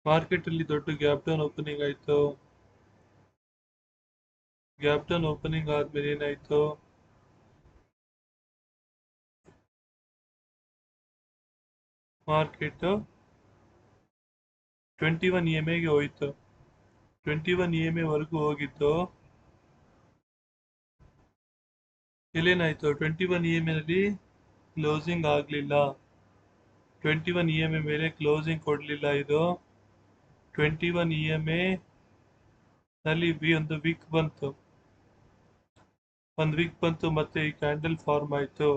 Market ಅಲ್ಲಿ ದೊಡ್ಡ gap down opening ಆಯ್ತು. ಗ್ಯಾಪ್ ಡೌನ್ ಓಪನಿಂಗ್ ಆದ್ಮೇಲೆ ಏನಾಯ್ತು, ಮಾರ್ಕೆಟ್ 21 EMA ಗೆ ಹೋಯ್ತು. 21 EMA ವರೆಗೂ ಹೋಗಿತ್ತು. ಇಲ್ಲೇನಾಯ್ತು, 21 EMA ನಲ್ಲಿ ಕ್ಲೋಸಿಂಗ್ ಆಗ್ಲಿಲ್ಲ. 21 EMA ಮೇಲೆ ಕ್ಲೋಸಿಂಗ್ ಕೊಡ್ಲಿಲ್ಲ. ಇದು 21 EMA ನಲ್ಲಿ ಒಂದು ವೀಕ್ ಬಂತು. ಮತ್ತೆ ಈ ಕ್ಯಾಂಡಲ್ ಫಾರ್ಮ್ ಆಯ್ತು.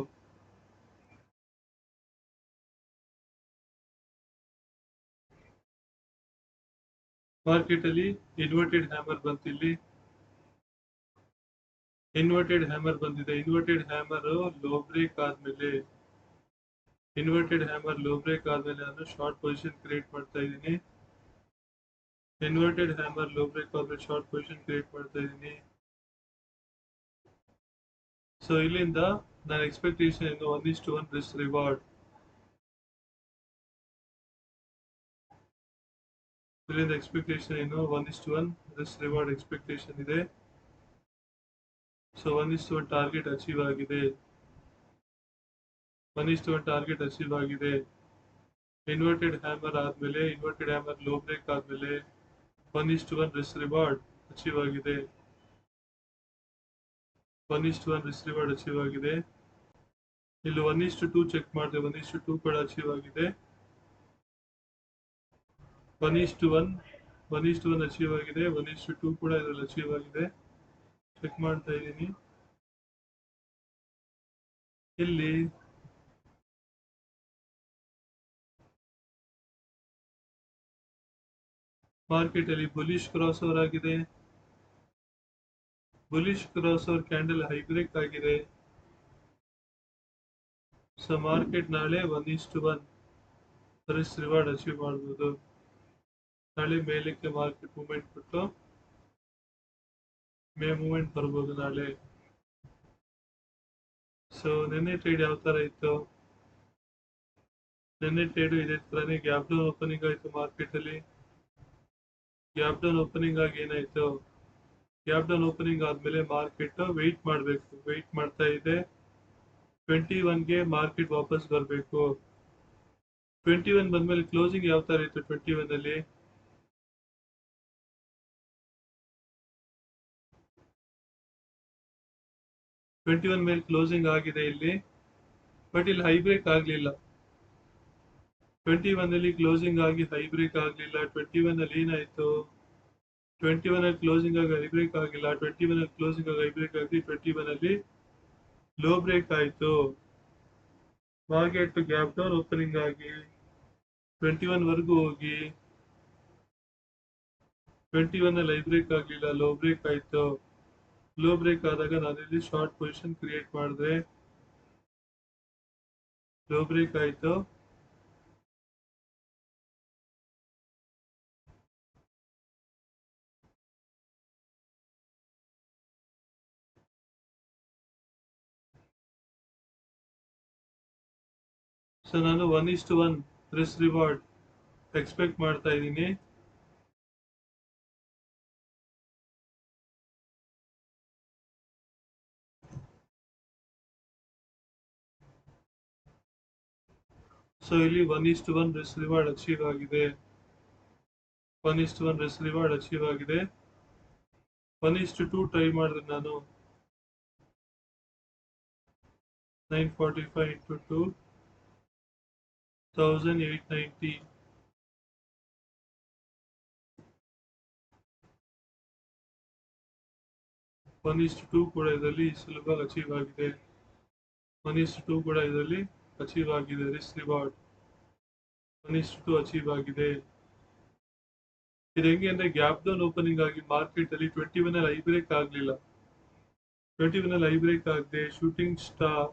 ಮಾರ್ಕೆಟ್ ಅಲ್ಲಿ ಇನ್ವರ್ಟೆಡ್ ಹ್ಯಾಮರ್ ಬಂತು. ಇಲ್ಲಿ ಇನ್ವರ್ಟೆಡ್ ಹ್ಯಾಮರ್ ಬಂದಿದೆ. ಇನ್ವರ್ಟೆಡ್ ಹ್ಯಾಮರ್ ಲೋ ಬ್ರೇಕ್ ಆದ್ಮೇಲೆ ನಾನು ಶಾರ್ಟ್ ಪೊಸಿಷನ್ ಕ್ರಿಯೇಟ್ ಮಾಡ್ತಾ ಇದ್ದೀನಿ. ಇನ್ವರ್ಟೆಡ್ ಹ್ಯಾಮರ್ ಲೋ ಬ್ರೇಕ್ ಆದ್ಮೇಲೆ ಶಾರ್ಟ್ ಪೊಸಿಷನ್ ಕ್ರಿಯೇಟ್ ಮಾಡ್ತಾ ಇದ್ದೀನಿ. ಸೊ ಇಲ್ಲಿಂದ ನನ್ನ ಎಕ್ಸ್ಪೆಕ್ಟೇಷನ್ ಏನು, 1:1 ರಿಸ್ಕ್ ರಿವಾರ್ಡ್. ಇಲ್ಲಿಂದ ಎಕ್ಸ್ಪೆಕ್ಟೇಷನ್ ಏನು, 1:1 ರಿಸ್ಕ್ ರಿವಾರ್ಡ್ ಎಕ್ಸ್ಪೆಕ್ಟೇಷನ್ ಇದೆ. ಸೊ 1:1 ಟಾರ್ಗೆಟ್ ಅಚೀವ್ ಆಗಿದೆ. 1:1 ಟಾರ್ಗೆಟ್ ಅಚೀವ್ ಆಗಿದೆ. ಇನ್ವರ್ಟೆಡ್ ಹ್ಯಾಮರ್ ಆದ್ಮೇಲೆ, ಇನ್ವರ್ಟೆಡ್ ಹ್ಯಾಮರ್ ಲೋ ಬ್ರೇಕ್ ಆದ್ಮೇಲೆ 1:1 ರಿಸ್ಕ್ ರಿವಾರ್ಡ್ ಅಚೀವ್ ಆಗಿದೆ. 1:1 ರಿಸ್ಕ್ ರಿವಾರ್ಡ್ ಅಚೀವ್ ಆಗಿದೆ. ಇಲ್ಲಿ 1:2 ಚೆಕ್ ಮಾಡಿದೆ, 1:2 ಕೂಡ ಅಚೀವ್ ಆಗಿದೆ. 1:1 ಅಚೀವ್ ಆಗಿದೆ. 1:2 ಕೂಡ ಇದರಲ್ಲಿ ಅಚೀವ್ ಆಗಿದೆ. ಚೆಕ್ ಮಾಡ್ತಾ ಇದ್ದೀನಿ. ಇಲ್ಲಿ ಮಾರ್ಕೆಟ್ ಅಲ್ಲಿ ಬುಲಿಶ್ ಕ್ರಾಸ್ ಓವರ್ ಆಗಿದೆ. Bullish cross over candle high break ಆಗಿದೆ. ಸೊ ಮಾರ್ಕೆಟ್ ನಾಳೆ 1:1 ರಿಸ್ಕ್ ರಿವಾರ್ಡ್ ಅಚೀವ್ ಮಾಡಬಹುದು. ನಾಳೆ ಮೇಲಕ್ಕೆ ಮಾರ್ಕೆಟ್ ಮೂವ್ಮೆಂಟ್ ಕೊಟ್ಟು ಮೂವ್ಮೆಂಟ್ ಬರ್ಬೋದು ನಾಳೆ. ಸೊ ನಿನ್ನೆ ಟ್ರೇಡ್ ಯಾವ ತರ ಇತ್ತು, ನಿನ್ನೆ ಟ್ರೇಡ್ ಇದೇ ತರನೇ ಗ್ಯಾಪ್ ಡೌನ್ ಓಪನಿಂಗ್ ಆಯ್ತು. ಮಾರ್ಕೆಟ್ ಅಲ್ಲಿ ಗ್ಯಾಪ್ ಡೌನ್ ಓಪನಿಂಗ್ ಆಗಿ ಏನಾಯ್ತು, ಗ್ಯಾಪ್ ಡೌನ್ ಓಪನಿಂಗ್ ಆದ್ಮೇಲೆ ಮಾರ್ಕೆಟ್ ವೆಯ್ಟ್ ಮಾಡ್ತಾ ಇದೆ. 21 ಗೆ ಮಾರ್ಕೆಟ್ ವಾಪಸ್ ಬರಬೇಕು. 21 ಬಂದ್ಮೇಲೆ ಕ್ಲೋಸಿಂಗ್ ಯಾವ ತರ ಇತ್ತು, 21 ಅಲ್ಲಿ 21 ಮೇಲೆ ಕ್ಲೋಸಿಂಗ್ ಆಗಿದೆ ಇಲ್ಲಿ, ಬಟ್ ಇಲ್ಲಿ ಹೈ ಬ್ರೇಕ್ ಆಗ್ಲಿಲ್ಲ. 21 ಅಲ್ಲಿ ಕ್ಲೋಸಿಂಗ್ ಆಗಿ ಹೈ ಬ್ರೇಕ್ ಆಗ್ಲಿಲ್ಲ. 21 ಅಲ್ಲಿ ಏನಾಯ್ತು, 21 ಅಲ್ಲಿ ಕ್ಲೋಸಿಂಗ್ ಆಗಿ ಹೈ ಬ್ರೇಕ್ ಆಗಿಲ್ಲ. 21 ಅಲ್ಲಿ ಕ್ಲೋಸಿಂಗ್ ಆಗಿ ಹೈ ಬ್ರೇಕ್ ಆಗಿ 21 ಅಲ್ಲಿ ಲೋ ಬ್ರೇಕ್ ಆಯ್ತು. ಮಾರ್ಕೆಟ್ ಗ್ಯಾಪ್ ಡೌನ್ ಓಪನಿಂಗ್ ಆಗಿ 21 ವರೆಗೂ ಹೋಗಿ 21 ಅಲ್ಲಿ ಹೈ ಬ್ರೇಕ್ ಆಗ್ಲಿಲ್ಲ, ಲೋ ಬ್ರೇಕ್ ಆಯ್ತು. ಲೋ ಬ್ರೇಕ್ ಆದಾಗ ನಾನಿಲ್ಲಿ ಶಾರ್ಟ್ ಪೊಸಿಷನ್ ಕ್ರಿಯೇಟ್ ಮಾಡಿದ್ರೆ, ಲೋ ಬ್ರೇಕ್ ಆಯ್ತು. ಸೊ ನಾನು 1:1 ರಿಸ್ಕ್ ರಿವಾರ್ಡ್ ಎಕ್ಸ್ಪೆಕ್ಟ್ ಮಾಡ್ತಾ ಇದ್ದೀನಿ. ಸೊ ಇಲ್ಲಿ 1:1 ರಿಸ್ಕ್ ರಿವಾರ್ಡ್ ಅಚೀವ್ ಆಗಿದೆ. 1:1 ರಿಸ್ಕ್ ರಿವಾರ್ಡ್ ಅಚೀವ್ ಆಗಿದೆ. 1:2 ಟ್ರೈ ಮಾಡಿದ್ರೆ ನಾನು 945 into 2 1890. 1:2 ಕೂಡ ಇದರಲ್ಲಿ ಸುಲಭವಾಗಿ ಅಚೀವ್ ಆಗಿದೆ. 1:2 ಕೂಡ ಇದರಲ್ಲಿ ಅಚೀವ್ ಆಗಿದೆ. ರಿಸ್ಕ್ ರಿವಾರ್ಡ್ 1:2 ಅಚೀವ್ ಆಗಿದೆ. ಇದು ಹೆಂಗೆ ಅಂದ್ರೆ ಗ್ಯಾಪ್ ಡೌನ್ ಓಪನಿಂಗ್ ಆಗಿ ಮಾರ್ಕೆಟ್ ಅಲ್ಲಿ 21 ಅಲ್ಲಿ ಹೈ ಬ್ರೇಕ್ ಆಗ್ಲಿಲ್ಲ. 21 ಅಲ್ಲಿ ಹೈ ಬ್ರೇಕ್ ಆಗದೆ ಶೂಟಿಂಗ್ ಸ್ಟಾರ್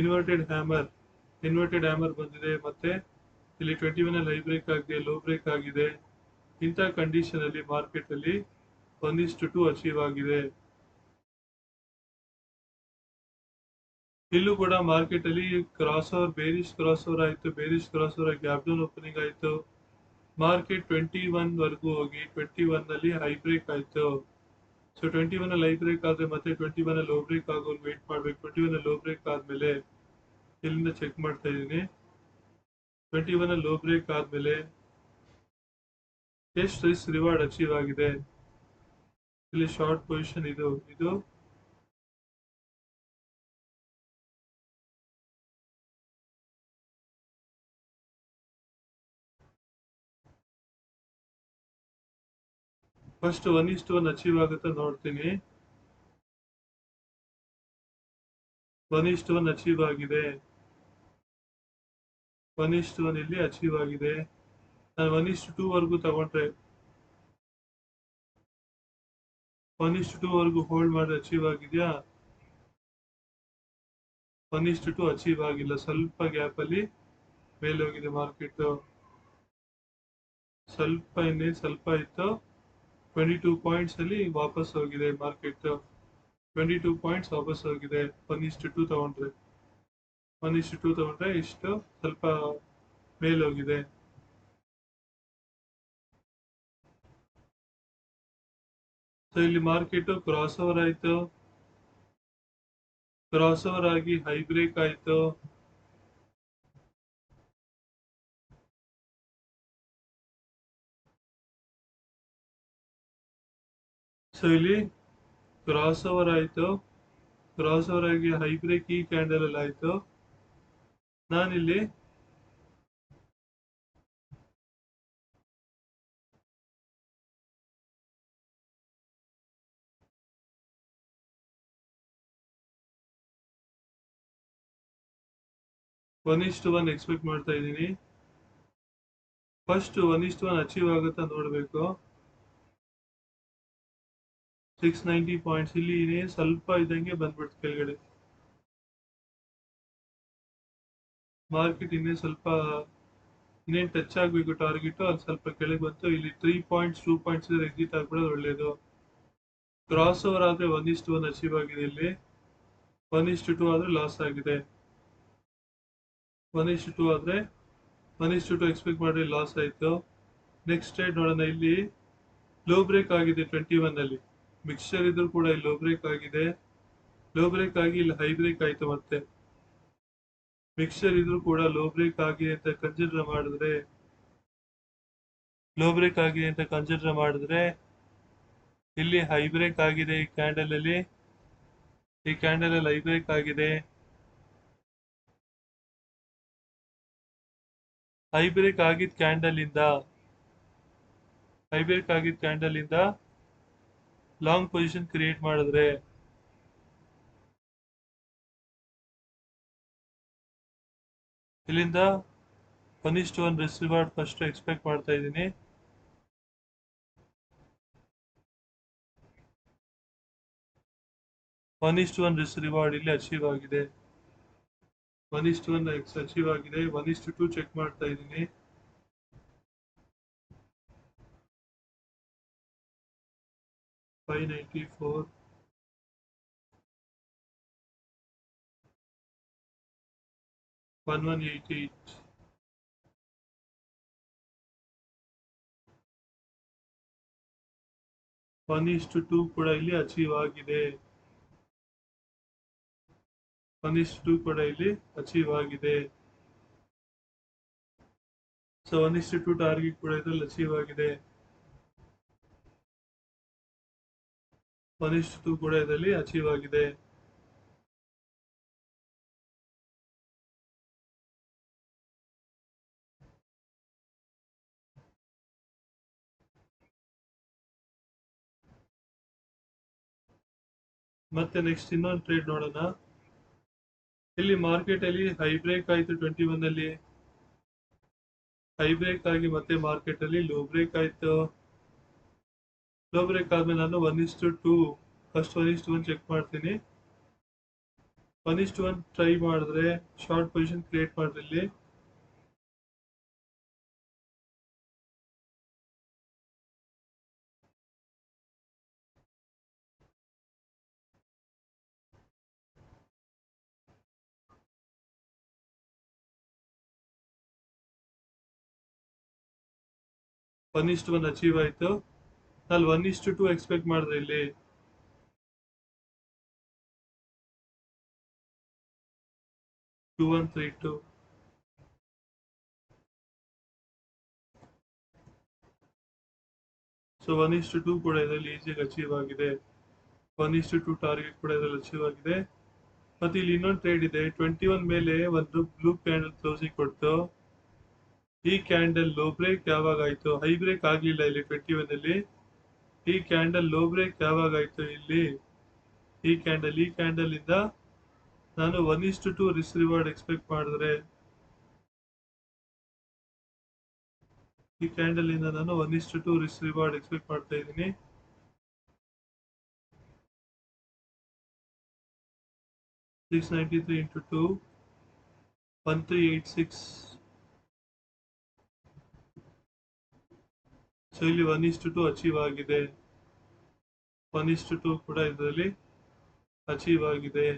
ಇನ್ವರ್ಟೆಡ್ ಹ್ಯಾಮರ್ ಬಂದಿದೆ. ಮತ್ತೆ ಇಲ್ಲಿ 21 ಅಲ್ಲಿ ಹೈ ಬ್ರೇಕ್ ಆಗದೆ ಲೋ ಬ್ರೇಕ್ ಆಗಿದೆ. ಇಂಥ ಕಂಡೀಷನ್ ಅಲ್ಲಿ ಮಾರ್ಕೆಟ್ ಅಲ್ಲಿ 1:2 ಅಚೀವ್ ಆಗಿದೆ. ಇಲ್ಲೂ ಕೂಡ ಮಾರ್ಕೆಟ್ ಅಲ್ಲಿ cross over bearish cross over ಆಯ್ತು. Bearish cross over gap down opening ಆಯ್ತು. ಮಾರ್ಕೆಟ್ 21 ವರೆಗೂ ಹೋಗಿ 21 ನಲ್ಲಿ ಹೈ ಬ್ರೇಕ್ ಆಯ್ತು. ಸೊ 21 ಅಲ್ಲಿ ಹೈ ಬ್ರೇಕ್ ಆದ್ರೆ ಮತ್ತೆ 21 ಅಲ್ಲಿ ಲೋ ಬ್ರೇಕ್ ಆಗೋರು ವೇಟ್ ಮಾಡ್ಬೇಕು. 21 ಅಲ್ಲಿ ಲೋ ಬ್ರೇಕ್ ಆದ್ಮೇಲೆ ಇಲ್ಲಿಂದ ಚೆಕ್ ಮಾಡ್ತಾ ಇದೀನಿ. 21 ಅಲ್ಲಿ ಲೋ ಬ್ರೇಕ್ ಆದ್ಮೇಲೆ ಎಷ್ಟು ರಿಸ್ಕ್ ರಿವಾರ್ಡ್ ಅಚೀವ್ ಆಗಿದೆ. ಇಲ್ಲಿ ಶಾರ್ಟ್ ಪೊಸಿಷನ್ ಇದು ಫಸ್ಟ್ 1:1 ಅಚೀವ್ ಆಗುತ್ತಾ ನೋಡ್ತೀನಿ. 1:1 ಅಚೀವ್ ಆಗಿದೆ. 1:1 ಇಲ್ಲಿ ಅಚೀವ್ ಆಗಿದೆ. ನಾನು 1:2 ವರೆಗೂ ತಗೊಂಡ್ರೆ 1:2 ವರೆಗೂ ಹೋಲ್ಡ್ ಮಾಡಿ ಅಚೀವ್ ಆಗಿದೆಯಾ? 1:2 ಅಚೀವ್ ಆಗಿಲ್ಲ. ಸ್ವಲ್ಪ ಗ್ಯಾಪ್ ಅಲ್ಲಿ ಮೇಲೆ ಹೋಗಿದೆ ಮಾರ್ಕೆಟ್. ಸ್ವಲ್ಪ ಇತ್ತು. 22 ಪಾಯಿಂಟ್ಸ್ ಅಲ್ಲಿ ವಾಪಸ್ ಹೋಗಿದೆ ಮಾರ್ಕೆಟ್. 22 ಪಾಯಿಂಟ್ಸ್ ವಾಪಸ್ ಹೋಗಿದೆ. 1:2 ತಗೊಂಡ್ರೆ 1:2 ತಗೊಂಡ್ರೆ ಇಷ್ಟು ಸ್ವಲ್ಪ ಮೇಲೆ ಹೋಗಿದೆ. ಸೊ ಇಲ್ಲಿ ಮಾರ್ಕೆಟ್ ಕ್ರಾಸ್ ಓವರ್ ಆಯ್ತು. ಕ್ರಾಸ್ ಓವರ್ ಆಗಿ ಹೈ ಬ್ರೇಕ್ ಆಯ್ತು. ಸೊ ಇಲ್ಲಿ ಕ್ರಾಸ್ ಓವರ್ ಆಯ್ತು. ಕ್ರಾಸ್ ಓವರ್ ಆಗಿ ಹೈ ಬ್ರೇಕ್ ಈ ಕ್ಯಾಂಡಲ್ ಅಲ್ಲಿ ಆಯ್ತು. ನಾನಿಲ್ಲಿ ಒನ್ ಇಷ್ಟು ಒನ್ ಎಕ್ಸ್ಪೆಕ್ಟ್ ಮಾಡ್ತಾ ಇದ್ದೀನಿ. ಫಸ್ಟ್ 1:1 ಅಚೀವ್ ಆಗುತ್ತಾ ನೋಡ್ಬೇಕು. 690 ಪಾಯಿಂಟ್ಸ್ ಇಲ್ಲಿ ಸ್ವಲ್ಪ ಇದ್ದಂಗೆ ಬಂದ್ಬಿಡ್ತು ಕೆಳಗಡೆ. ಮಾರ್ಕೆಟ್ ಇನ್ನೇನು ಟಚ್ ಆಗ್ಬೇಕು ಟಾರ್ಗೆಟ್. ಅಲ್ಲಿ ಸ್ವಲ್ಪ ಕೆಳಗೆ ಬಂತು. ಇಲ್ಲಿ 3 ಪಾಯಿಂಟ್ಸ್ 2 ಪಾಯಿಂಟ್ಸ್ ಎಕ್ಸಿಟ್ ಆಗ್ಬಿಡೋದು ಒಳ್ಳೇದು. ಕ್ರಾಸ್ ಓವರ್ ಆದ್ರೆ 1:1 ಅಚೀವ್ ಆಗಿದೆ. ಇಲ್ಲಿ 1:2 ಆದ್ರೆ ಲಾಸ್ ಆಗಿದೆ. 1:2 ಆದ್ರೆ 1:2 ಎಕ್ಸ್ಪೆಕ್ಟ್ ಮಾಡಿ ಲಾಸ್ ಆಯ್ತು. ನೆಕ್ಸ್ಟ್ ಟ್ರೇಡ್ ನೋಡೋಣ. ಇಲ್ಲಿ ಲೋ ಬ್ರೇಕ್ ಆಗಿದೆ 21 ಅಲ್ಲಿ. ಮಿಕ್ಸ್ಚರ್ ಇದ್ರೂ ಕೂಡ ಇಲ್ಲಿ ಲೋ ಬ್ರೇಕ್ ಆಗಿದೆ. ಲೋ ಬ್ರೇಕ್ ಆಗಿ ಇಲ್ಲಿ ಹೈ ಬ್ರೇಕ್ ಆಯ್ತು. ಮತ್ತೆ ಮಿಕ್ಸ್ಚರ್ ಇದ್ರೂ ಕೂಡ ಲೋ ಬ್ರೇಕ್ ಆಗಿದೆ ಅಂತ ಕನ್ಸಿಡರ್ ಮಾಡಿದ್ರೆ ಇಲ್ಲಿ ಹೈ ಬ್ರೇಕ್ ಆಗಿದೆ. ಈ ಕ್ಯಾಂಡಲ್ ಅಲ್ಲಿ ಹೈ ಬ್ರೇಕ್ ಆಗಿದೆ. ಹೈ ಬ್ರೇಕ್ ಆಗಿದ್ ಕ್ಯಾಂಡಲ್ ಇಂದ ಲಾಂಗ್ ಪೊಸಿಷನ್ ಕ್ರಿಯೇಟ್ ಮಾಡಿದ್ರೆ ಇಲ್ಲಿಂದ 1:1 ರಿಸ್ಕ್ ರಿವಾರ್ಡ್ ಫಸ್ಟ್ ಎಕ್ಸ್ಪೆಕ್ಟ್ ಮಾಡ್ತಾ ಇದ್ದೀನಿ. 1:1 ರಿಸ್ಕ್ ರಿವಾರ್ಡ್ ಇಲ್ಲಿ ಅಚೀವ್ ಆಗಿದೆ. 1:1 ಅಚೀವ್ ಆಗಿದೆ. 1:2 ಚೆಕ್ ಮಾಡ್ತಾ ಇದ್ದೀನಿ. 594 1188 1:2 ಕೂಡ ಇಲ್ಲಿ ಅಚೀವ್ ಆಗಿದೆ. 1:2 ಕೂಡ ಇಲ್ಲಿ ಅಚೀವ್ ಆಗಿದೆ. ಸೊ 1:2 ಟಾರ್ಗೆಟ್ ಕೂಡ ಇದ್ರಲ್ಲಿ ಅಚೀವ್ ಆಗಿದೆ. 1:2 ಕೂಡ ಇದರಲ್ಲಿ ಅಚೀವ್ ಆಗಿದೆ. ಮತ್ತೆ ನೆಕ್ಸ್ಟ್ ಇನ್ನೊಂದು ಟ್ರೇಡ್ ನೋಡೋಣ. ಇಲ್ಲಿ ಮಾರ್ಕೆಟ್ ಅಲ್ಲಿ ಹೈ ಬ್ರೇಕ್ ಆಯ್ತು. 21 ಅಲ್ಲಿ ಹೈ ಬ್ರೇಕ್ ಆಗಿ ಮತ್ತೆ ಮಾರ್ಕೆಟ್ ಅಲ್ಲಿ ಲೋ ಬ್ರೇಕ್ ಆಯ್ತು. ಲೋ ಬ್ರೇಕ್ ಆದ್ಮೇಲೆ ನಾನು 1:2 ಫಸ್ಟ್ 1:1 ಚೆಕ್ ಮಾಡ್ತೀನಿ. 1:1 ಟ್ರೈ ಮಾಡಿದ್ರೆ ಶಾರ್ಟ್ ಪೊಸಿಷನ್ ಕ್ರಿಯೇಟ್ ಮಾಡ್ರಿ. ಇಲ್ಲಿ 1:1 ಅಚೀವ್ ಆಯ್ತು. ಅಲ್ಲಿ 1:2 ಎಕ್ಸ್ಪೆಕ್ಟ್ ಮಾಡಿದ್ರೆ ಇಲ್ಲಿ 2132. ಸೊ 1:2 ಕೂಡ ಇದರಲ್ಲಿ ಈಸಿಯಾಗಿ ಅಚೀವ್ ಆಗಿದೆ. 1:2 ಟಾರ್ಗೆಟ್ ಕೂಡ ಇದರಲ್ಲಿ ಅಚೀವ್ ಆಗಿದೆ. ಮತ್ತೆ ಇಲ್ಲಿ ಇನ್ನೊಂದು ಟ್ರೇಡ್ ಇದೆ. 21 ಮೇಲೆ ಒಂದು ಬ್ಲೂ ಕ್ಯಾಂಡಲ್ ಕ್ಲೋಸಿಂಗ್ ಕೊಡ್ತು. ಈ ಕ್ಯಾಂಡಲ್ ಲೋ ಬ್ರೇಕ್ ಯಾವಾಗ ಆಯ್ತು, ಹೈ ಬ್ರೇಕ್ ಆಗ್ಲಿಲ್ಲ ಇಲ್ಲಿ 21 ಅಲ್ಲಿ. ಈ ಕ್ಯಾಂಡಲ್ ಲೋ ಬ್ರೇಕ್ ಯಾವಾಗ ಆಯ್ತು ಇಲ್ಲಿ, ಈ ಕ್ಯಾಂಡಲ್ ಇಂದ ನಾನು 1:2 ರಿಸ್ಕ್ ರಿವಾರ್ಡ್ ಎಕ್ಸ್ಪೆಕ್ಟ್ ಮಾಡಿದ್ರೆ, ಈ ಕ್ಯಾಂಡಲ್ ಇಂದ ನಾನು 1:2 ರಿಸ್ಕ್ ರಿವಾರ್ಡ್ ಎಕ್ಸ್ಪೆಕ್ಟ್ ಮಾಡ್ತಾ ಇದ್ದೀನಿ. $693 into 2, 1386. ಸೊ ಇಲ್ಲಿ 1:2 ಅಚೀವ್ ಆಗಿದೆ. 1:2 ಕೂಡ ಇದರಲ್ಲಿ ಅಚೀವ್ ಆಗಿದೆ.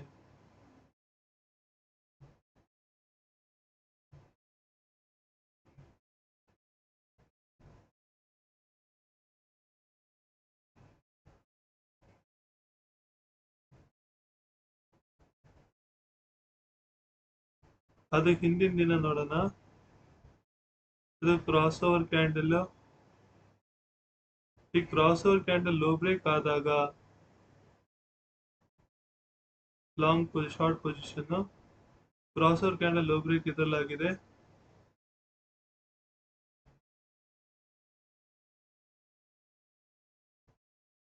ಅದಕ್ಕೆ ಹಿಂದಿನ ದಿನ ನೋಡೋಣ. ಇದು ಕ್ರಾಸ್ ಓವರ್ ಕ್ಯಾಂಡಲ್. ಈ cross over candle low break ಆದಾಗ long short position, cross over candle low break ಇದರಲ್ಲಾಗಿದೆ.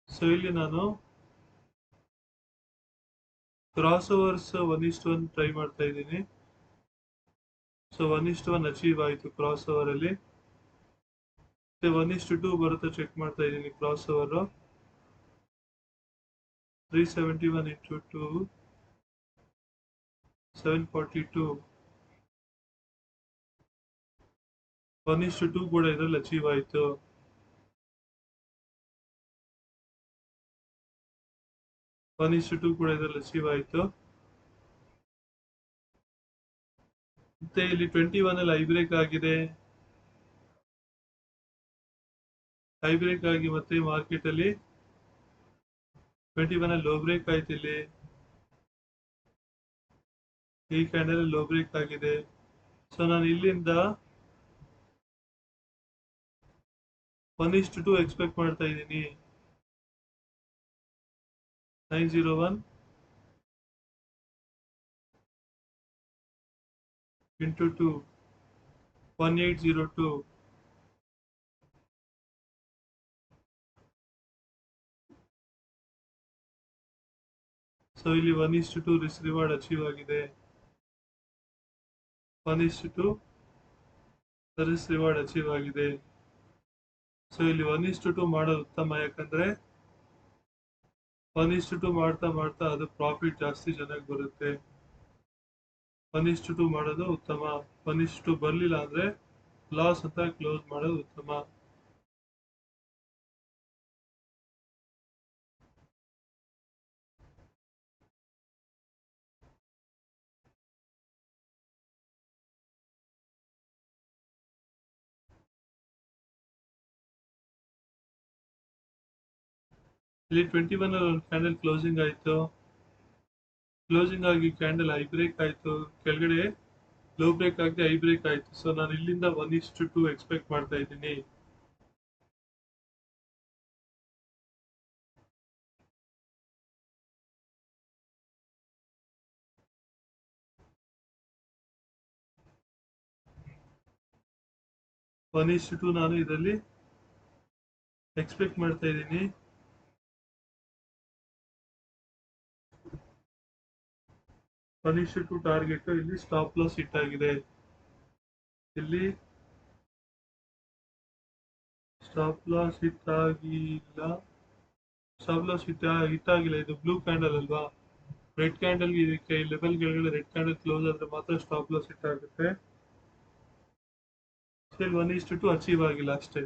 ಸೊ ಇಲ್ಲಿ ನಾನು ಕ್ರಾಸ್ ಓವರ್ಸ್ 1:1 ಟ್ರೈ ಮಾಡ್ತಾ ಇದ್ದೀನಿ. ಸೊ 1:1 ಅಚೀವ್ ಆಯಿತು ಕ್ರಾಸ್ ಓವರ್ ಅಲ್ಲಿ. 1:2 ಬರುತ್ತೆ ಚೆಕ್ ಮಾಡ್ತಾ ಇದ್ದೀನಿ. Cross over 371 into 2, 742. 1:2 ಕೂಡ ಇದರಲ್ಲಿ ಅಚೀವ್ ಆಯಿತು. 1:2 ಕೂಡ ಇದರಲ್ಲಿ ಅಚೀವ್ ಆಯಿತು. ಮತ್ತೆ ಇಲ್ಲಿ 21 ಅಲ್ಲಿ ಹೈ ಬ್ರೇಕ್ ಆಗಿದೆ. ಹೈ ಬ್ರೇಕ್ ಆಗಿ ಮತ್ತೆ ಮಾರ್ಕೆಟ್ ಅಲ್ಲಿ 21 ಅಲ್ಲಿ ಲೋ ಬ್ರೇಕ್ ಆಯ್ತು. ಇಲ್ಲಿ ಈ ಕ್ಯಾಂಡಲ್ ಲೋ ಬ್ರೇಕ್ ಆಗಿದೆ. ಸೊ ನಾನು ಇಲ್ಲಿಂದ 1:2 ಎಕ್ಸ್ಪೆಕ್ಟ್ ಮಾಡ್ತಾ ಇದ್ದೀನಿ. 901 into 2, 1802. ಸೊ ಇಲ್ಲಿ 1:2 ರಿಸ್ಕ್ ರಿವಾರ್ಡ್ ಅಚೀವ್ ಆಗಿದೆ. 1:2 ರಿಸ್ಕ್ ರಿವಾರ್ಡ್ ಅಚೀವ್ ಆಗಿದೆ. ಸೊ ಇಲ್ಲಿ 1:2 ಮಾಡೋದು ಉತ್ತಮ. ಯಾಕಂದ್ರೆ 1:2 ಮಾಡ್ತಾ ಮಾಡ್ತಾ ಅದು ಪ್ರಾಫಿಟ್ ಜಾಸ್ತಿ ಚೆನ್ನಾಗಿ ಬರುತ್ತೆ. 1:2 ಮಾಡೋದು ಉತ್ತಮ. 1:2 ಬರಲಿಲ್ಲ ಅಂದ್ರೆ ಲಾಸ್ ಅಂತ ಕ್ಲೋಸ್ ಮಾಡೋದು ಉತ್ತಮ. ಇಲ್ಲಿ 21 ಅಲ್ಲಿ ಒಂದು ಕ್ಯಾಂಡಲ್ ಕ್ಲೋಸಿಂಗ್ ಆಯ್ತು. ಕ್ಲೋಸಿಂಗ್ ಆಗಿ ಕ್ಯಾಂಡಲ್ ಹೈ ಬ್ರೇಕ್ ಆಯ್ತು. ಕೆಳಗಡೆ ಲೋ ಬ್ರೇಕ್ ಆಗಿ ಹೈ ಬ್ರೇಕ್ ಆಯ್ತು. ಸೊ ನಾನು ಇಲ್ಲಿಂದ 1:2 ಎಕ್ಸ್ಪೆಕ್ಟ್ ಮಾಡ್ತಾ ಇದ್ದೀನಿ. ಒನ್ ಇಸ್ ಟು ನಾನು ಇದರಲ್ಲಿ ಎಕ್ಸ್ಪೆಕ್ಟ್ ಮಾಡ್ತಾ ಇದ್ದೀನಿ. ಒನ್ ಇಸ್ ಟು ಟಾರ್ಗೆಟ್ ಇಲ್ಲಿ ಸ್ಟಾಪ್ ಲಾಸ್ ಹಿಟ್ ಆಗಿದೆ. ಇಲ್ಲಿ ಸ್ಟಾಪ್ ಲಾಸ್ ಹಿಟ್ ಆಗಿಲ್ಲ. ಸ್ಟಾಪ್ ಲಾಸ್ ಹಿಟ್ ಆಗಿಲ್ಲ. ಇದು ಬ್ಲೂ ಕ್ಯಾಂಡಲ್ ಅಲ್ವಾ. ರೆಡ್ ಕ್ಯಾಂಡಲ್ ಇದಕ್ಕೆ ಲೆವೆಲ್ ಕೆಳಗಡೆ ರೆಡ್ ಕ್ಯಾಂಡಲ್ ಕ್ಲೋಸ್ ಆದ್ರೆ ಮಾತ್ರ ಸ್ಟಾಪ್ ಲಾಸ್ ಹಿಟ್ ಆಗುತ್ತೆ. ಒನ್ ಇಸ್ ಟು ಅಚೀವ್ ಆಗಿಲ್ಲ ಅಷ್ಟೇ.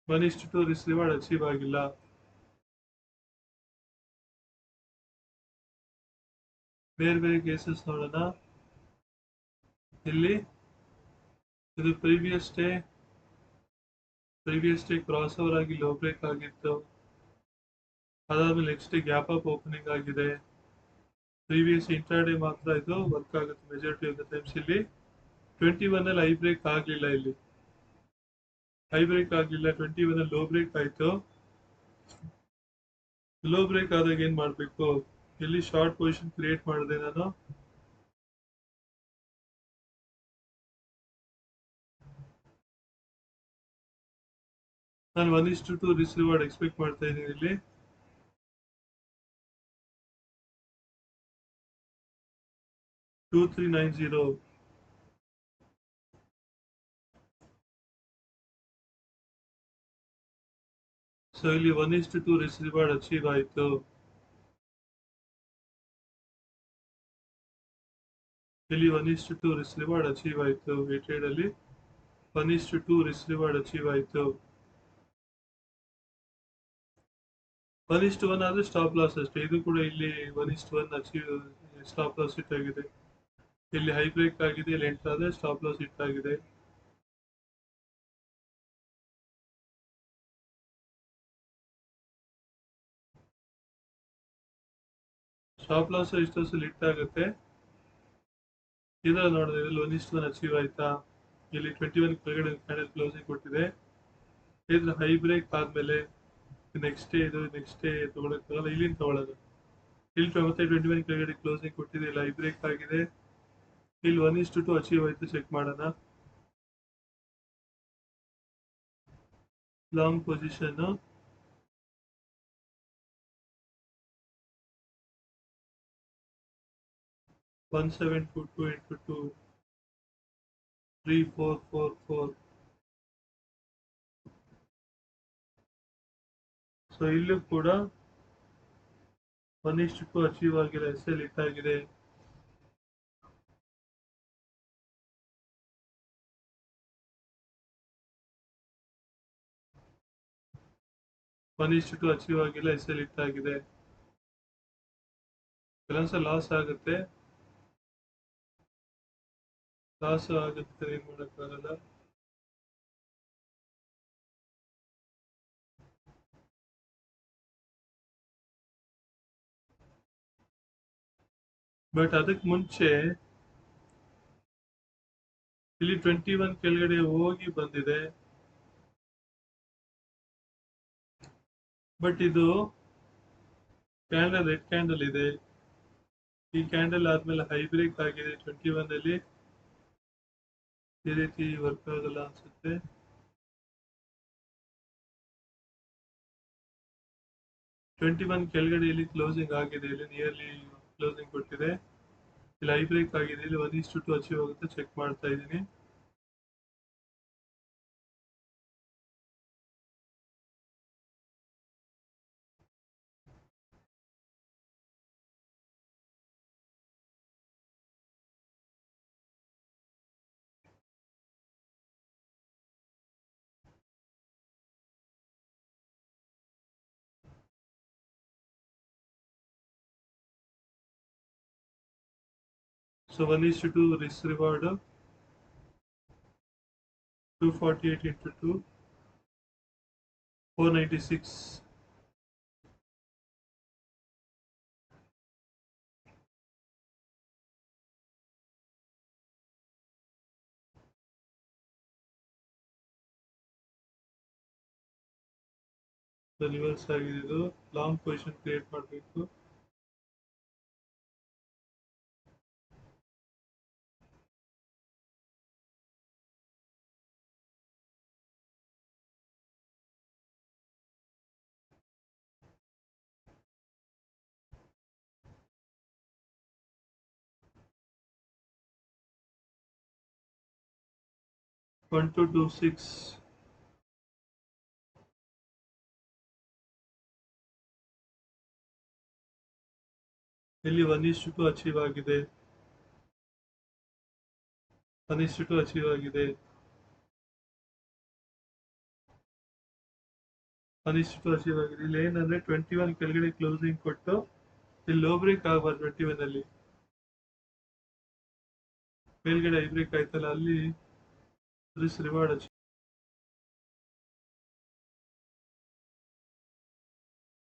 1:2 ರಿಸ್ಕ್ ರಿವಾರ್ಡ್ ಅಚೀವ್ ಆಗಿಲ್ಲ. ಬೇರೆ ಬೇರೆ ಕೇಸಸ್ ನೋಡೋಣ. ಇಲ್ಲಿ ಇದು previous day previous day cross over ಆಗಿ ಲೋ ಬ್ರೇಕ್ ಆಗಿತ್ತು. ಅದಾದ್ಮೇಲೆ next day gap up opening ಆಗಿದೆ. ಪ್ರೀವಿಯಸ್ ಇಂಟ್ರಾಡೇ ಮಾತ್ರ ಇದು ವರ್ಕ್ ಆಗುತ್ತೆ ಮೆಜಾರಿಟಿ ಆಫ್ ದ ಟೈಮ್ಸ್. ಇಲ್ಲಿ 21 ಅಲ್ಲಿ ಹೈ ಬ್ರೇಕ್ ಆಗ್ಲಿಲ್ಲ. ಇಲ್ಲಿ ಹೈ ಬ್ರೇಕ್ ಆಗ್ಲಿಲ್ಲ, 21 ಅಲ್ಲಿ ಲೋ ಬ್ರೇಕ್ ಆಯ್ತು. ಲೋ ಬ್ರೇಕ್ ಆದಾಗ ಏನ್ ಮಾಡ್ಬೇಕು, ಇಲ್ಲಿ ಶಾರ್ಟ್ ಪೊಸಿಷನ್ ಕ್ರಿಯೇಟ್ ಮಾಡಿದೆ ನಾನು. ನಾನು 1:2 ರಿಸ್ಕ್ ರಿವಾರ್ಡ್ ಎಕ್ಸ್ಪೆಕ್ಟ್ ಮಾಡ್ತಾ ಇದ್ದೀನಿ ಇಲ್ಲಿ. $2390. ಸೊ ಇಲ್ಲಿ 1:2 ರಿಸ್ಕ್ ರಿವಾರ್ಡ್ ಅಚೀವ್ ಆಯ್ತು. ಇಲ್ಲಿ 1:2 ರಿಸ್ಕ್ ರಿವಾರ್ಡ್ ಅಚೀವ್ ಆಯ್ತು. ಈ ಟ್ರೇಡ್ ಅಲ್ಲಿ 1:2 ರಿಸ್ಕ್ ರಿವಾರ್ಡ್ ಅಚೀವ್ ಆಯ್ತು. 1:1 ಆದ್ರೆ ಸ್ಟಾಪ್ ಲಾಸ್ ಅಷ್ಟೇ. ಇದು ಕೂಡ ಇಲ್ಲಿ 1:1 ಅಚೀವ್ ಸ್ಟಾಪ್ ಲಾಸ್ ಹಿಟ್ ಆಗಿದೆ. ಇಲ್ಲಿ ಹೈ ಬ್ರೇಕ್ ಆಗಿದೆ, ಇಲ್ಲಿ ಎಂಟರ್ ಆದ್ರೆ ಸ್ಟಾಪ್ ಲಾಸ್ ಹಿಟ್ ಆಗಿದೆ. ಸ್ಟಾಪ್ ಲಾಸ್ ಇಷ್ಟೊಂದು ಹಿಟ್ ಆಗುತ್ತೆ. ಇದ್ರಲ್ಲಿ ನೋಡಿದ್ರೆ ಇಲ್ಲಿ 1:1 ಅಚೀವ್ ಆಯ್ತಾ. ಇಲ್ಲಿ 21 ಕೆಳಗಡೆ ಕ್ಯಾಂಡಲ್ ಕ್ಲೋಸಿಂಗ್ ಕೊಟ್ಟಿದೆ. ಇದ್ರ ಹೈ ಬ್ರೇಕ್ ಆದ್ಮೇಲೆ ನೆಕ್ಸ್ಟ್ ಡೇ ತಗೊಳಕ್ಕಾಗಲ್ಲ, ಇಲ್ಲಿಂದ ತಗೊಳ್ಳೋದು. ಇಲ್ಲಿ ಮತ್ತೆ 21 ಕೆಳಗಡೆ ಕ್ಲೋಸಿಂಗ್ ಕೊಟ್ಟಿದೆ, ಇಲ್ಲಿ ಹೈ ಬ್ರೇಕ್ ಆಗಿದೆ. ಇಲ್ಲಿ 1:2 ಅಚೀವ್ ಆಯ್ತು, ಚೆಕ್ ಮಾಡೋಣ. Long position 1722 into 2 3444. ಸೊ ಇಲ್ಲೂ ಕೂಡ 1:2 ಅಚೀವ್ ಆಗಿಲ್ಲ, SL ಹಿಟ್ ಆಗಿದೆ. $1:2 ಅಚೀವ್ ಆಗಿಲ್ಲ, SL ಹಿಟ್ ಆಗಿದೆ. ಕೆಲವೊಂದ್ಸಲ ಲಾಸ್ ಆಗುತ್ತೆ, ಏನ್ ಮಾಡಕ್ಕಾಗಲ್ಲ. ಬಟ್ ಅದಕ್ಕೆ ಮುಂಚೆ ಇಲ್ಲಿ 21 ಕೆಳಗಡೆ ಹೋಗಿ ಬಂದಿದೆ. ಬಟ್ ಇದು ಕ್ಯಾಂಡಲ್ ರೆಡ್ ಕ್ಯಾಂಡಲ್ ಇದೆ. ಈ ಕ್ಯಾಂಡಲ್ ಆದ್ಮೇಲೆ ಹೈ ಬ್ರೇಕ್ ಆಗಿದೆ 21 ಅಲ್ಲಿ. ಈ ರೀತಿ ವರ್ಕ್ ಆಗಲ್ಲ ಅನ್ಸುತ್ತೆ. ಟ್ವೆಂಟಿ ಒನ್ ಕೆಳಗಡೆ ಇಲ್ಲಿ ಕ್ಲೋಸಿಂಗ್ ಆಗಿದೆ, ಇಲ್ಲಿ ನಿಯರ್ಲಿ ಕ್ಲೋಸಿಂಗ್ ಕೊಟ್ಟಿದೆ. ಇಲ್ಲಿ ಹೈ ಬ್ರೇಕ್ ಆಗಿದೆ, ಇಲ್ಲಿ 1:2 ಅಚೀವ್ ಆಗುತ್ತೆ, ಚೆಕ್ ಮಾಡ್ತಾ ಇದ್ದೀನಿ. So 1:2 risk reward 248 into 2 496. Reverse ಆಗಿದೆ, ಇದು ಲಾಂಗ್ ಪೊಸಿಷನ್ ಕ್ರಿಯೇಟ್ ಮಾಡಬೇಕು. One two two six. ಇಲ್ಲಿ 1:2 ಅಚೀವ್ ಆಗಿದೆ, 1:2 ಅಚೀವ್ ಆಗಿದೆ, 1:2 ಅಚೀವ್ ಆಗಿದೆ. ಇಲ್ಲಿ ಏನಂದ್ರೆ 21 ಕೆಳಗಡೆ ಕ್ಲೋಸಿಂಗ್ ಕೊಟ್ಟು ಇಲ್ಲಿ ಲೋ ಬ್ರೇಕ್ ಆಗಬಾರ್ದು. 21 ಅಲ್ಲಿ ಮೇಲ್ಗಡೆ ಹೈ ಬ್ರೇಕ್ ಆಯ್ತಲ್ಲ, ಅಲ್ಲಿ ರಿಸ್ಕ್ ರಿವಾರ್ಡ್